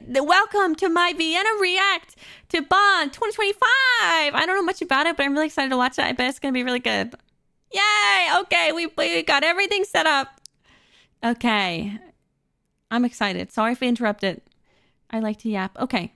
Welcome to my Vienna react to Baan 2025. I don't know much about it, but I'm really excited to watch it. I bet it's gonna be really good. Yay! Okay, we got everything set up. Okay, I'm excited. Sorry if I interrupted. I like to yap. Okay.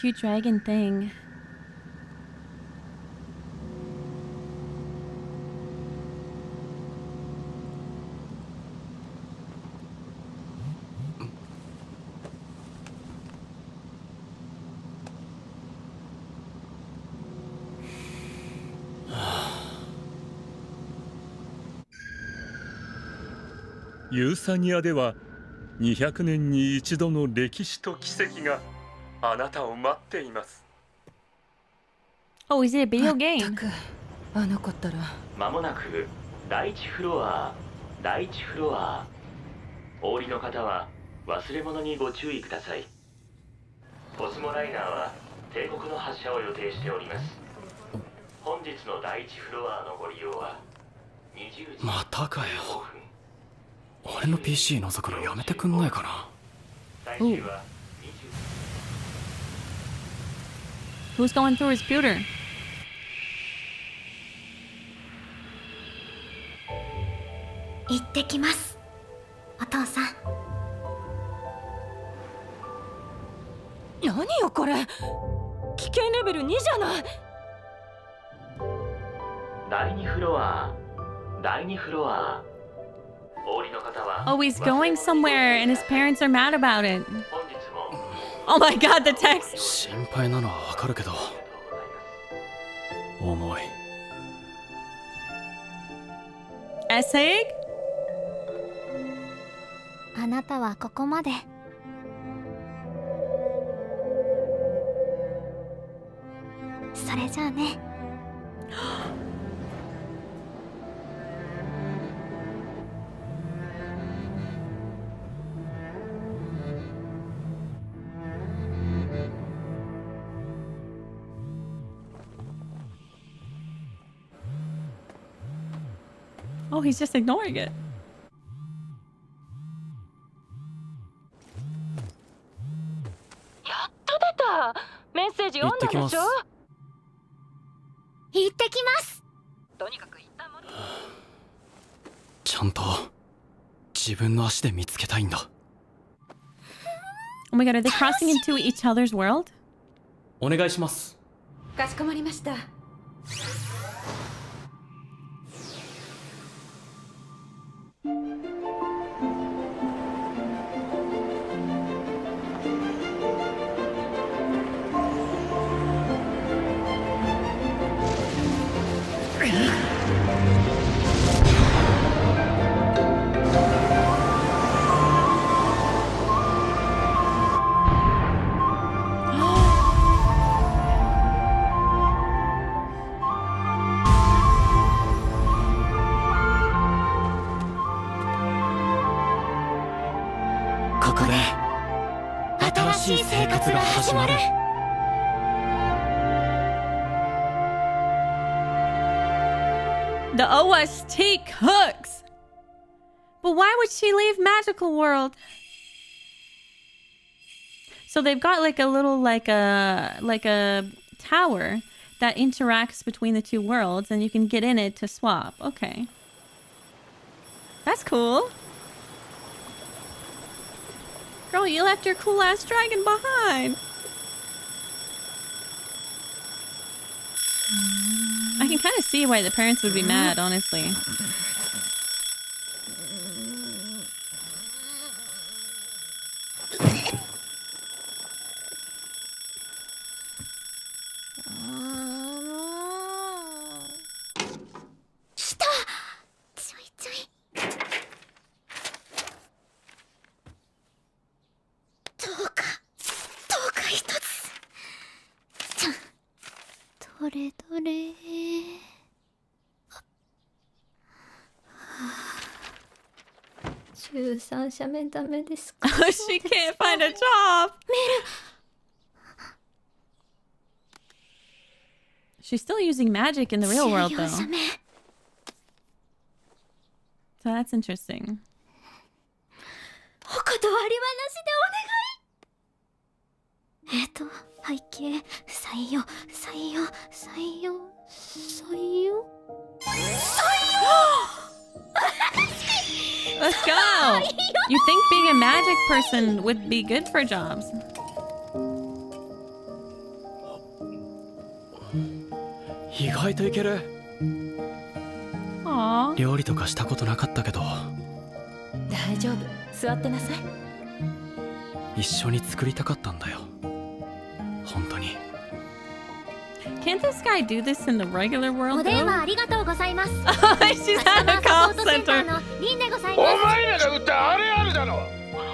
Cute dragon thing.ユーサニアでは200年に一度の歴史と奇跡があなたを待っています。Oh, is it a video game? あの子ったらまもなく第一フロアお降りの方は忘れ物にご注意ください。コスモライナーは帝国の発射を予定しております。本日の第一フロアのご利用は20時またかよ。15分。俺の PC 覗くのやめてくんないかな。最終は Who's going through his computer? 行ってきます、お父さん。何よこれ、危険レベル2じゃない。第2フロアお降りの方は Oh, he's going somewhere and his parents are mad about it. 本日も Oh my god, the text. 心配なのはわかるけど重い。Essay? あなたはここまで。それじゃあね。Oh, he's just ignoring it. やっと出た。メッセージ読んだでしょ。行ってきます。とにかく一旦戻る。ちゃんと自分の足で見つけたいんだ。 Oh my god, are they crossing into each other's world? お願いします。かしこまりました。ここで新しい生活が始まる。The OST cooks! But why would she leave Magical World? So they've got like a little like a tower that interacts between the two worlds and you can get in it to swap. Okay. That's cool. Girl, you left your cool ass dragon behind. I can kind of see why the parents would be mad, honestly. 13社目ダメですか？ She can't find a job. She's still using magic in the real world, though. 14社目 So that's interesting. お断りはなしでお願い。背景採用採用採用採用 Let's go. You think being a magic person would be good for jobs? 意外といける。 Aww. 料理とかしたことなかったけど、大丈夫、座ってなさい。一緒に作りたかったんだよ。本当に。 Can't this guy do this in the regular お world 電 though? 話ありがとうございます。 She's at a サ call ポートセンター center. のリンでございおます。前らが売ったあれあるだろ。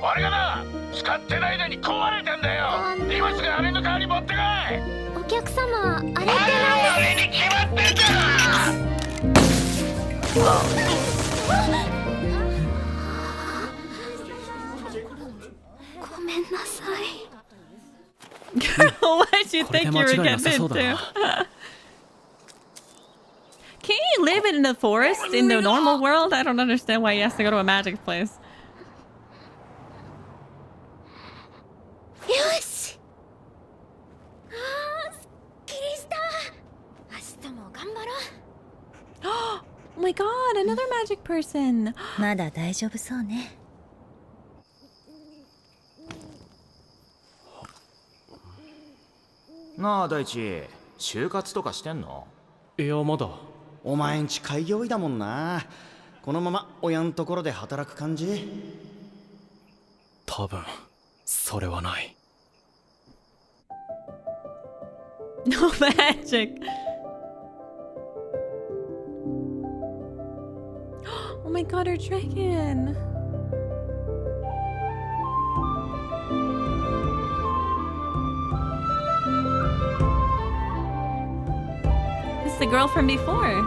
あれがな、使ってない間に壊れてんだよ。今すぐあれの代わり持ってこい。お客様、あれってあれは俺に決まってんだろ。ごめんなさい。 What did you これ think で you 間違 were いな getting さそうだ into? な。 Can't you live in the forest in the normal world? I don't understand why he has to go to a magic place. よし。あー、すっきりした。明日も頑張ろう。 Oh my god, another magic person. まだ大丈夫そうね。なあ大地、就活とかしてんの？いやまだ。お前んち開業医だもんな。このまま親んところで働く感じ？多分それはない。 No magic. Oh my god, her dragon. This is the girl from before.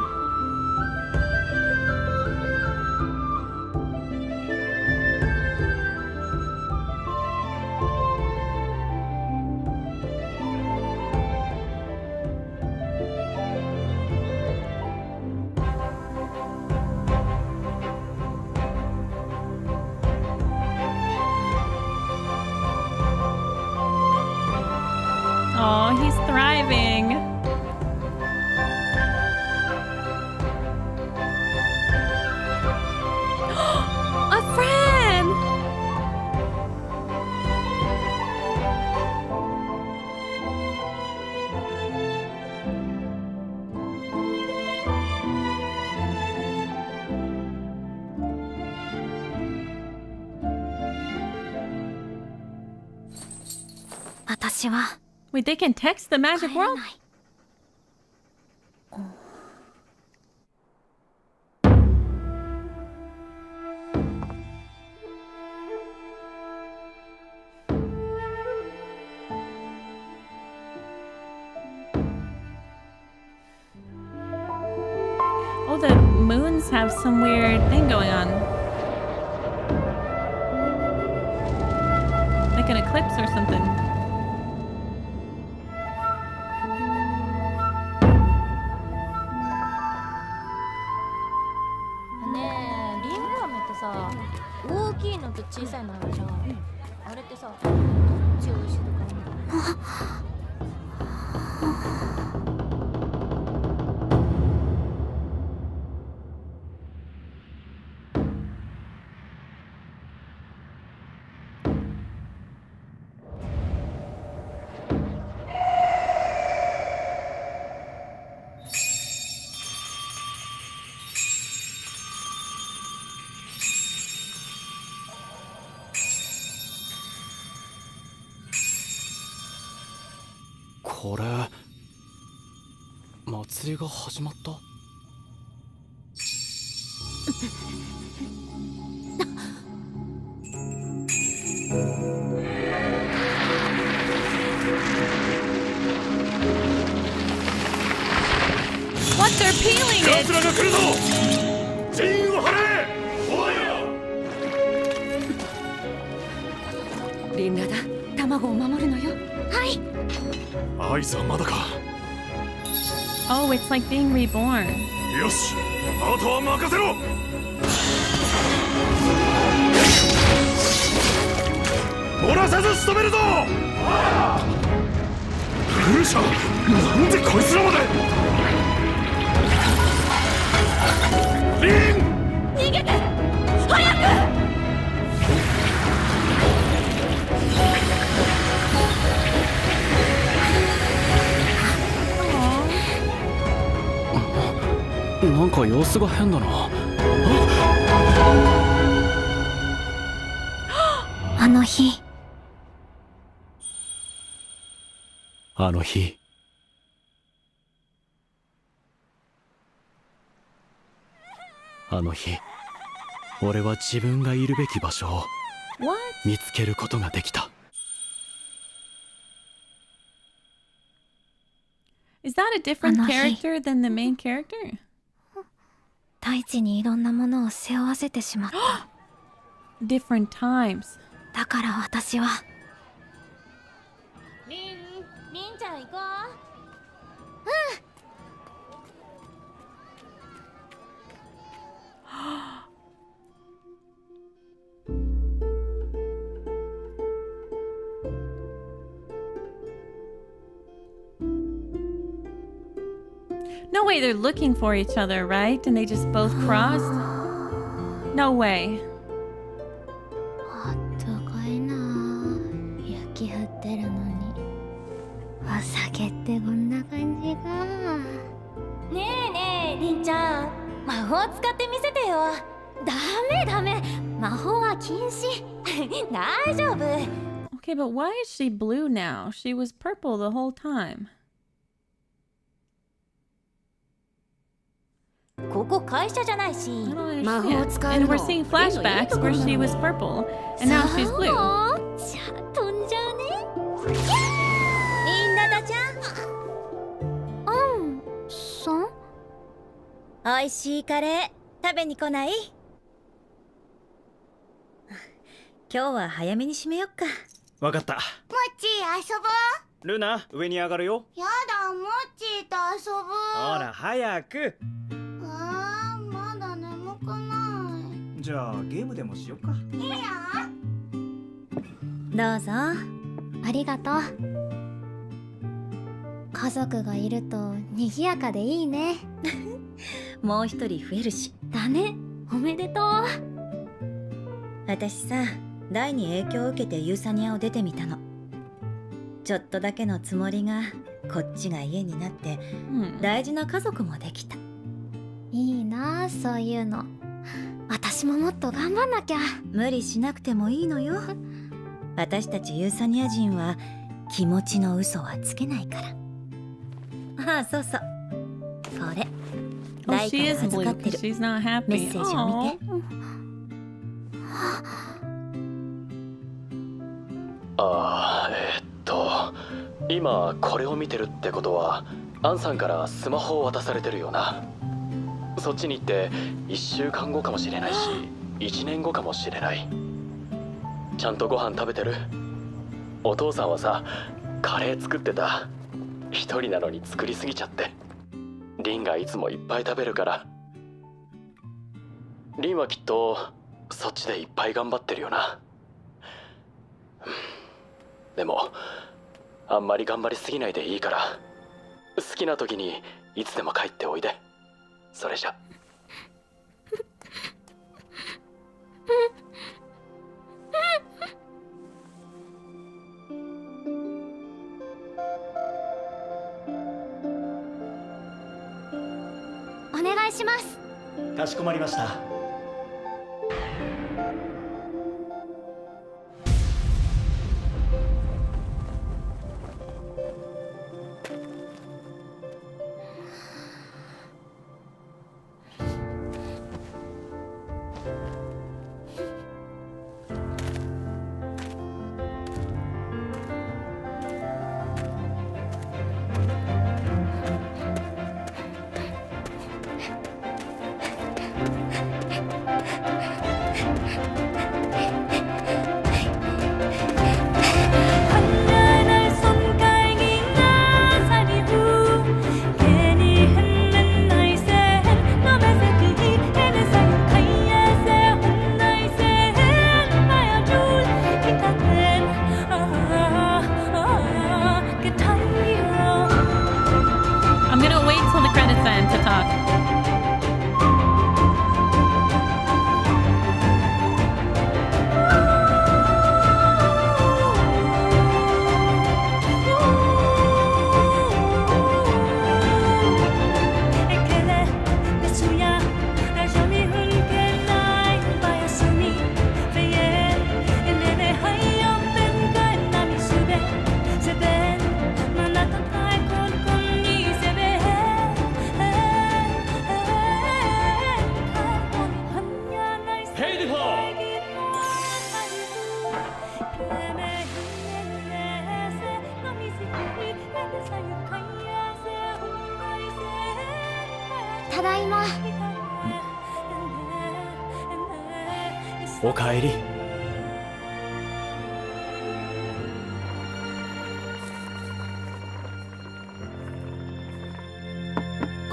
Oh, he's thriving. A friend! Wait, they can text the magic world? Oh, the moons have some weird thing going on. Like an eclipse or something. .これ祭りが始まった。What? They're peeling it! 奴らが来るぞ！全員を張れ！おいよ！卵を守るのよ。はい。合図はまだか。 Oh, it's like being reborn. よし、あとは任せろ。漏らさず仕留めるぞ。ブルシャ、なんでこいつらまで。リン、逃げて早く。なんか様子が変だな。あの日。あの日。あの日、俺は自分がいるべき場所を What? 見つけることができた。Is that a different あの日。 character than the main character? 大地にいろんなものを背負わせてしまった。Different times. だから私は。りんちゃん行こう。No way, they're looking for each other, right? And they just both crossed? No way. あったかいな。雪降ってるのに。お酒ってこんな感じか。ねえねえりんちゃん、魔法使ってみせてよ。ダメ。魔法は禁止。大丈夫。 Okay, but why is she blue now? She was purple the whole time. ここ会社じゃないし。 I don't 魔法 understand. 使え And るの we're seeing flashbacks where she was purple, and now she's blue. じゃあ飛んじゃうね。みんなだちゃん。そう。おいしいカレー食べに来ない？今日は早めに締めよっか。わかった。もっち遊ぼう。ルナ、上に上がるよ。やだ、もっちと遊ぼう。ほら、早く。まだ眠くなじゃあ、ゲームでもしよっか。い。いいよ。どうぞ。ありがとう。家族がいると賑やかでいいね。もう一人増えるし。だね。おめでとう。私さ、大に影響を受けてユーサニアを出てみたの。ちょっとだけのつもりがこっちが家になって 大事な家族もできた。いいなあ、そういうの。私ももっと頑張んなきゃ。無理しなくてもいいのよ。私たちユーサニア人は気持ちの嘘はつけないから。ああ、そうそう。これ。 Oh, 大 she から is 預 blue かって because る。 she's not メ happy. ッセージを見て。ああ、今これを見てるってことはアンさんからスマホを渡されてるよな。そっちに行って1週間後かもしれないし1年後かもしれない。ちゃんとご飯食べてる？お父さんはさ、カレー作ってた。一人なのに作りすぎちゃって。リンがいつもいっぱい食べるから。リンはきっとそっちでいっぱい頑張ってるよな。でもあんまり頑張りすぎないでいいから、好きな時にいつでも帰っておいで。それじゃ。お願いします。かしこまりました。はただいま。おかえり。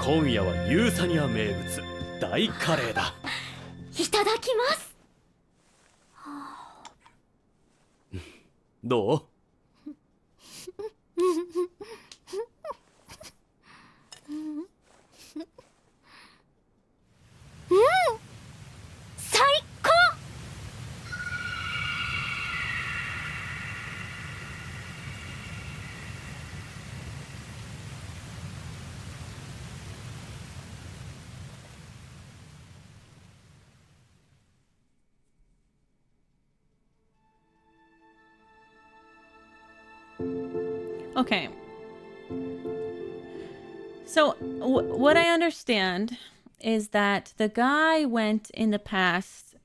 今夜はユーサニア名物大カレーだ。いただきます。どう？最高。Okay. So what I understand is that the guy went in the past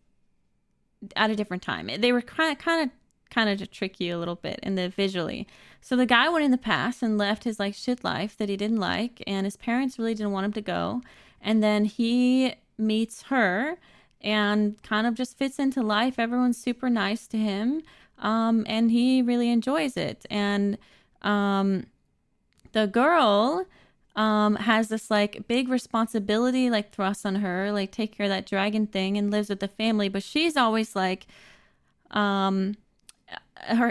at a different time. They were kind of to trick you a little bit in the visually. So the guy went in the past and left his like shit life that he didn't like, and his parents really didn't want him to go. And then he meets her and kind of just fits into life. Everyone's super nice to him, and he really enjoys it. And the girl has this like big responsibility like thrust on her, like take care of that dragon thing, and lives with the family. But she's always like her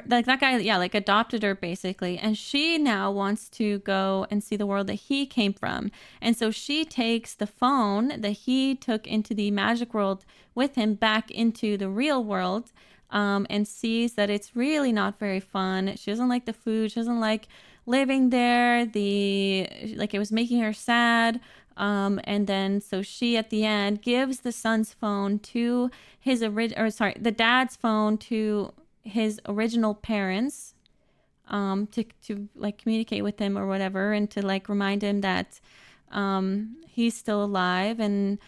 like that guy, yeah, like adopted her basically, and she now wants to go and see the world that he came from. And so she takes the phone that he took into the magic world with him back into the real world, and sees that it's really not very fun. She doesn't like the food, she doesn't like living there, it was making her sad. And then so she at the end gives the son's phone to the dad's phone to his original parents, to like communicate with him or whatever, and to like remind him that he's still alive. And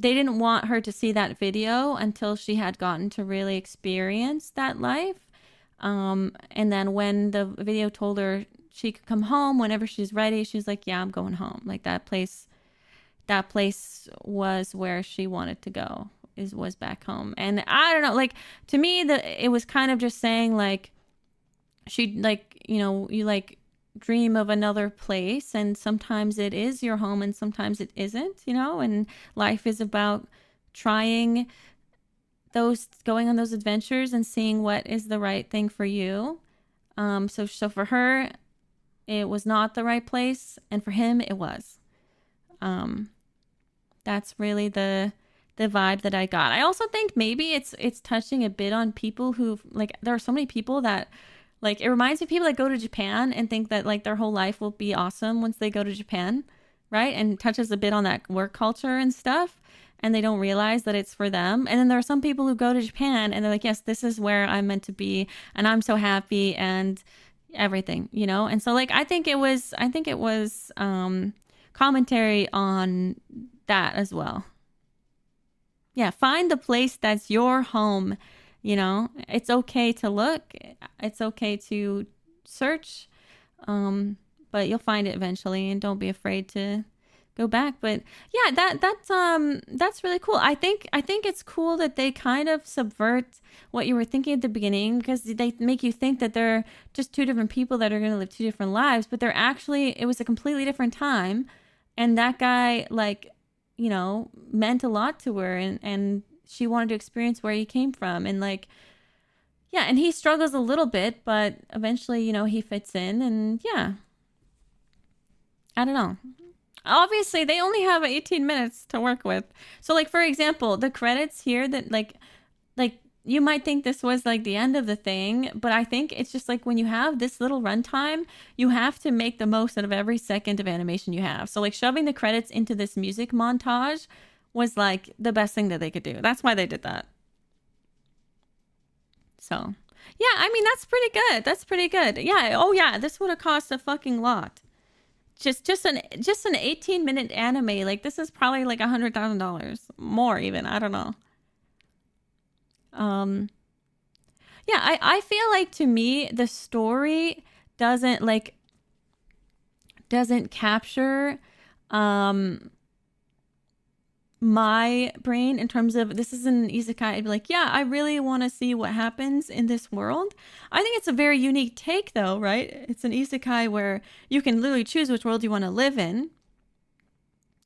they didn't want her to see that video until she had gotten to really experience that life. And then when the video told her she could come home whenever she's ready, she's like, yeah, I'm going home. Like that place was where she wanted to go, was back home. And I don't know, like to me it was kind of just saying like, she like, you like dream of another place, and sometimes it is your home and sometimes it isn't, and life is about going on those adventures and seeing what is the right thing for you. So for her it was not the right place, and for him it was. That's really the vibe that I got. I also think maybe it's touching a bit on people who like, there are so many people that like, it reminds me of people that go to Japan and think that like their whole life will be awesome once they go to Japan, right? And touches a bit on that work culture and stuff, and they don't realize that it's for them. And then there are some people who go to Japan and they're like, yes, this is where I'm meant to be, and I'm so happy and everything, And so like I think it was commentary on that as well. Yeah, find the place that's your home. It's okay to look, it's okay to search, but you'll find it eventually, and don't be afraid to go back. But yeah, that's really cool. I think it's cool that they kind of subvert what you were thinking at the beginning, because they make you think that they're just two different people that are going to live two different lives, but they're actually, it was a completely different time, and that guy like, meant a lot to her, and she wanted to experience where he came from, and like, yeah, and he struggles a little bit, but eventually, he fits in, and yeah, I don't know. Obviously, they only have 18 minutes to work with. So like, for example, the credits here that like you might think this was like the end of the thing, but I think it's just like, when you have this little runtime, you have to make the most out of every second of animation you have. So like, shoving the credits into this music montage was like the best thing that they could do. That's why they did that. So yeah, I mean, that's pretty good. Yeah. Oh yeah, this would have cost a fucking lot. Just an 18-minute anime. Like, this is probably like $100,000 more even. I don't know. Yeah, I feel like, to me, the story doesn't capture my brain in terms of this is an isekai. I'd be like, yeah, I really want to see what happens in this world. I think it's a very unique take though, right? It's an isekai where you can literally choose which world you want to live in,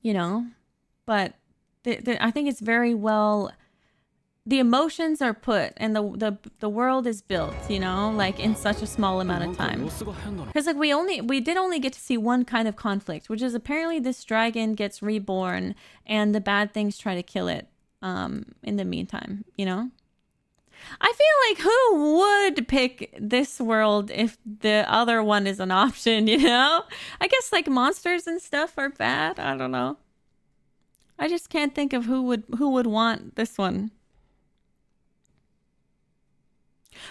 you know, but I think it's very well, the emotions are put and the world is built, you know, like in such a small amount of time. Because like we did only get to see one kind of conflict, which is apparently this dragon gets reborn and the bad things try to kill it in the meantime, you know. I feel like who would pick this world if the other one is an option, you know? I guess like monsters and stuff are bad. I don't know. I just can't think of who would want this one.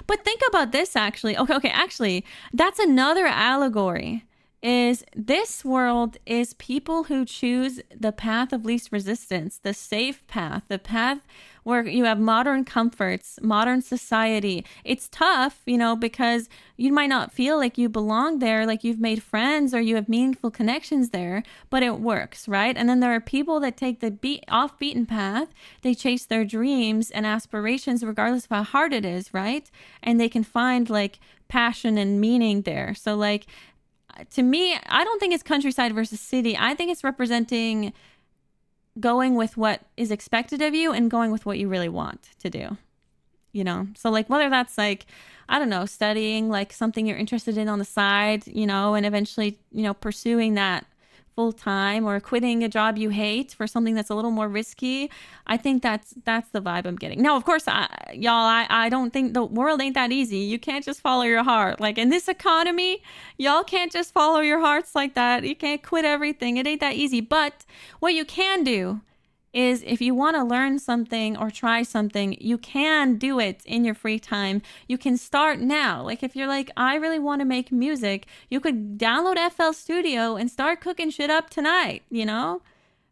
But think about this actually. Okay, actually, that's another allegory. Is this world is people who choose the path of least resistance, the safe path, the path where you have modern comforts, modern society. It's tough, you know, because you might not feel like you belong there, like you've made friends or you have meaningful connections there, but it works, right? And then there are people that take the off-beaten path. They chase their dreams and aspirations regardless of how hard it is, right? And they can find like passion and meaning there. So like, to me, I don't think it's countryside versus city. I think it's representing going with what is expected of you and going with what you really want to do, you know? So like whether that's like, I don't know, studying like something you're interested in on the side, you know, and eventually, you know, pursuing that full time or quitting a job you hate for something that's a little more risky. I think that's the vibe I'm getting. Now, of course, I don't think the world ain't that easy. You can't just follow your heart. Like in this economy, y'all can't just follow your hearts like that. You can't quit everything. It ain't that easy. But what you can do is if you want to learn something or try something, you can do it in your free time. You can start now. Like if you're like, I really want to make music, you could download FL Studio and start cooking shit up tonight, you know?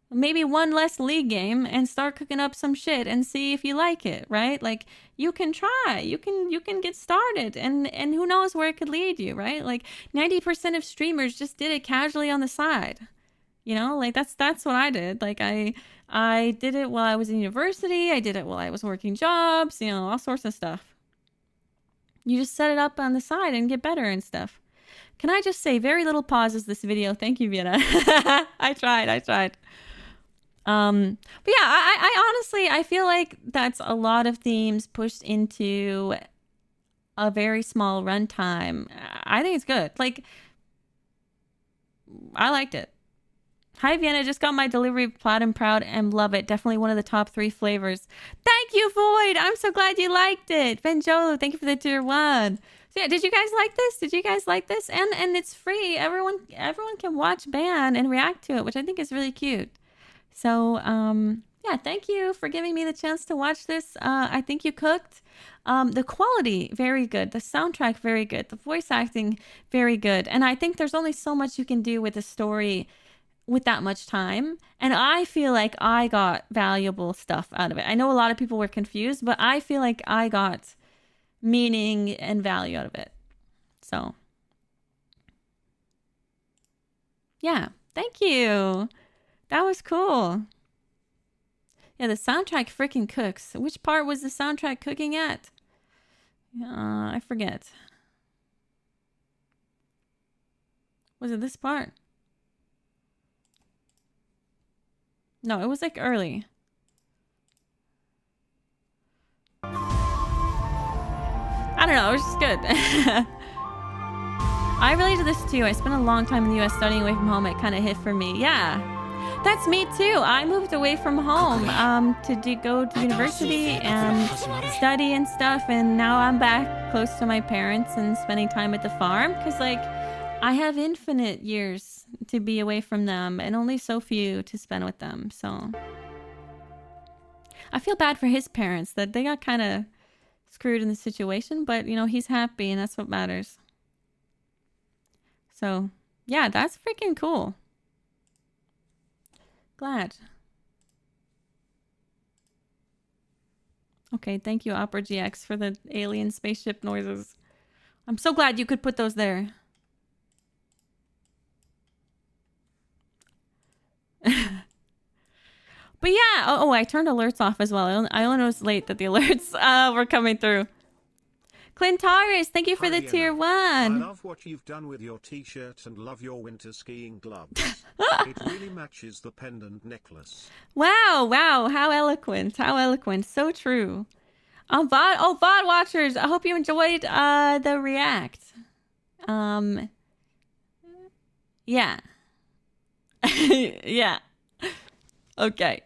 Maybe one less league game and start cooking up some shit and see if you like it, right? Like you can try, you can get started and who knows where it could lead you, right? Like 90% of streamers just did it casually on the side. You know, like that's what I did. Like I did it while I was in university. I did it while I was working jobs, you know, all sorts of stuff. You just set it up on the side and get better and stuff. Can I just say very little pauses this video? Thank you, Vienna. I tried. But yeah, I honestly, I feel like that's a lot of themes pushed into a very small runtime. I think it's good. Like, I liked it. Hi, Vienna. Just got my delivery of Platinum Proud and love it. Definitely one of the top 3 flavors. Thank you, Void. I'm so glad you liked it. Benjolo, thank you for the tier 1. So yeah, did you guys like this? And it's free. Everyone can watch Baan and react to it, which I think is really cute. So, yeah, thank you for giving me the chance to watch this. I think you cooked. The quality, very good. The soundtrack, very good. The voice acting, very good. And I think there's only so much you can do with a story with that much time. And I feel like I got valuable stuff out of it. I know a lot of people were confused, but I feel like I got meaning and value out of it. So, yeah, thank you. That was cool. Yeah, the soundtrack freaking cooks. Which part was the soundtrack cooking at? I forget. Was it this part? No, it was like early. I don't know, it was just good. I relate to this too. I spent a long time in the US studying away from home. It kind of hit for me. Yeah, that's me too. I moved away from home to go to university and study and stuff. And now I'm back close to my parents and spending time at the farm. Because like, I have infinite years to be away from them and only so few to spend with them. So I feel bad for his parents that they got kind of screwed in the situation, but you know, he's happy and that's what matters. So yeah, that's freaking cool. Glad. Okay, thank you, Opera GX, for the alien spaceship noises. I'm so glad you could put those there. But yeah, I turned alerts off as well. I only noticed late that the alerts were coming through. Clintaris, thank you for the tier 1. I love what you've done with your t-shirt and love your winter skiing gloves. It really matches the pendant necklace. Wow, how eloquent, so true. VOD watchers, I hope you enjoyed the react. Yeah. Yeah. Okay.